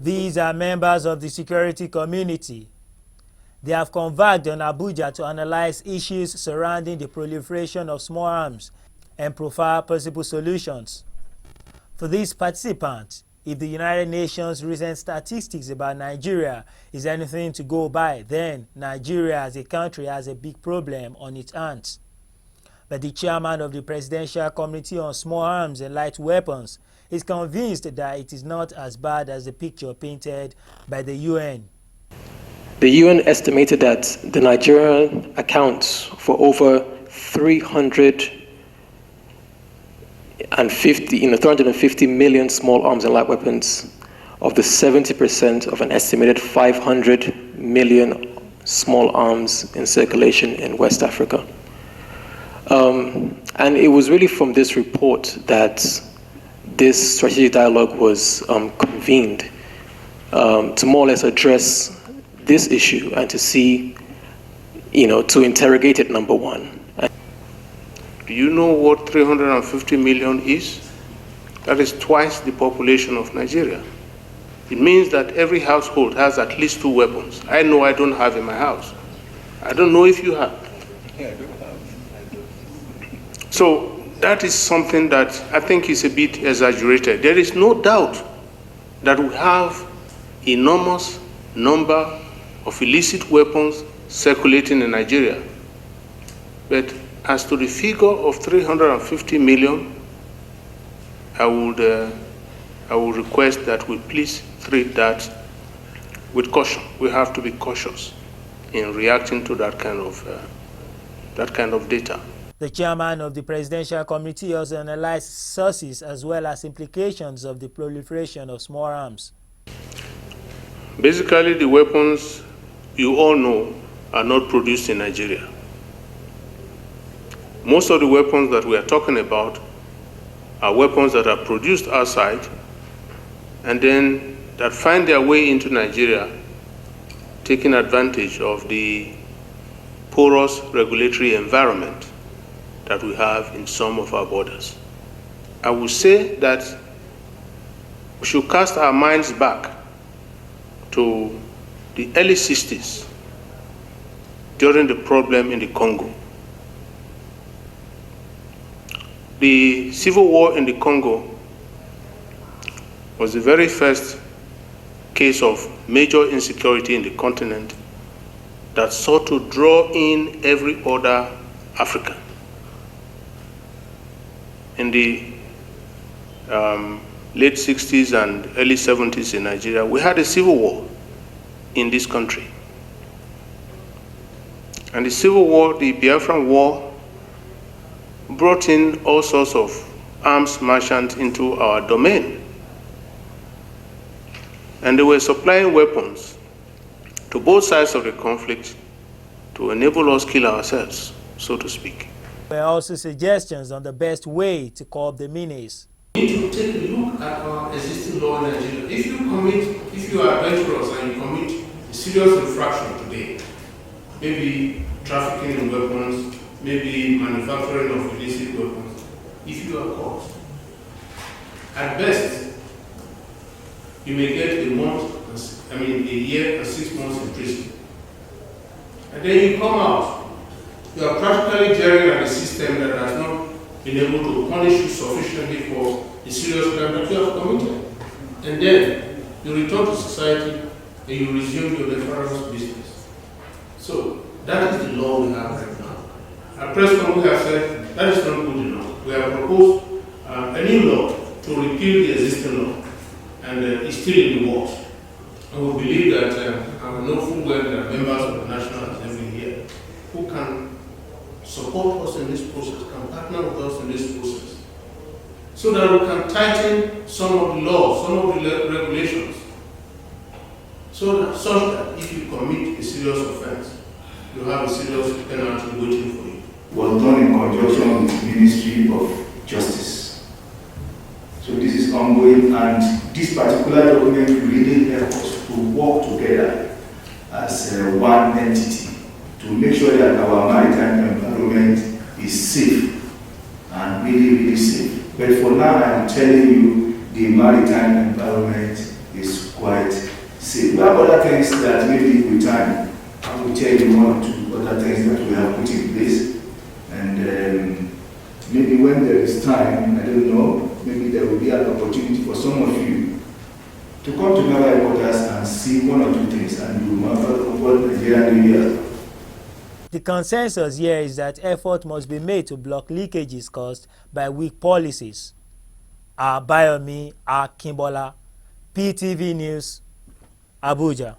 These are members of the security community. They have converged on Abuja to analyze issues surrounding the proliferation of small arms and profile possible solutions. For these participants, if the United Nations recent statistics about Nigeria is anything to go by, then Nigeria as a country has a big problem on its hands. But the chairman of the Presidential Committee on Small Arms and Light Weapons is convinced that it is not as bad as the picture painted by the UN. The UN estimated that the Nigerian accounts for over 350 million small arms and light weapons of the 70% of an estimated 500 million small arms in circulation in West Africa. And it was really from this report that this strategic dialogue was convened to more or less address this issue and to see, to interrogate it, number one. Do you know what 350 million is? That is twice the population of Nigeria. It means that every household has at least 2 weapons. I know I don't have in my house. I don't know if you have. Yeah, I do have. So that is something that I think is a bit exaggerated. There is no doubt that we have enormous number of illicit weapons circulating in Nigeria. But as to the figure of 350 million, I would request that we please treat that with caution. We have to be cautious in reacting to that kind of data. The chairman of the Presidential Committee also analyzed sources as well as implications of the proliferation of small arms. Basically, the weapons you all know are not produced in Nigeria. Most of the weapons that we are talking about are weapons that are produced outside and then that find their way into Nigeria, taking advantage of the porous regulatory environment that we have in some of our borders. I would say that we should cast our minds back to the early 60s during the problem in the Congo. The civil war in the Congo was the very first case of major insecurity in the continent that sought to draw in every other African. In the late 60s and early 70s in Nigeria, we had a civil war in this country. And the civil war, the Biafran War, brought in all sorts of arms merchants into our domain. And they were supplying weapons to both sides of the conflict to enable us kill ourselves, so to speak. There are also suggestions on the best way to curb the menace. We need to take a look at our existing law in Nigeria. If you are adventurous and you commit a serious infraction today, maybe trafficking in weapons, maybe manufacturing of illicit weapons, if you are caught, at best, you may get a year and 6 months in prison. And then you come out, you are practically jeering at a system that has not been able to punish you sufficiently for the serious crime that you have committed. And then you return to society and you resume your nefarious business. So that is the law we have right now. At Preston, we have said that is not good enough. We have proposed a new law to repeal the existing law, and it's still in the works. And we believe that I know full well that members of the National Assembly here who can support us in this process, can partner with us in this process, so that we can tighten some of the laws, some of the regulations, such that if you commit a serious offense, you have a serious penalty waiting for you. Was done in conjunction with the Ministry of Justice. So this is ongoing, and this particular document really helps us to work together as one entity to make sure that our maritime environment is safe and really, really safe. But for now, I'm telling you, the maritime environment is quite we have other things that maybe with time, I will tell you one or two other things that we have put in place. And maybe when there is time, I don't know, maybe there will be an opportunity for some of you to come to Naval headquarters and see one or two things and you remember what Nigeria Navy. The consensus here is that effort must be made to block leakages caused by weak policies. Bayomi Akimbola, PTV News, Abuja.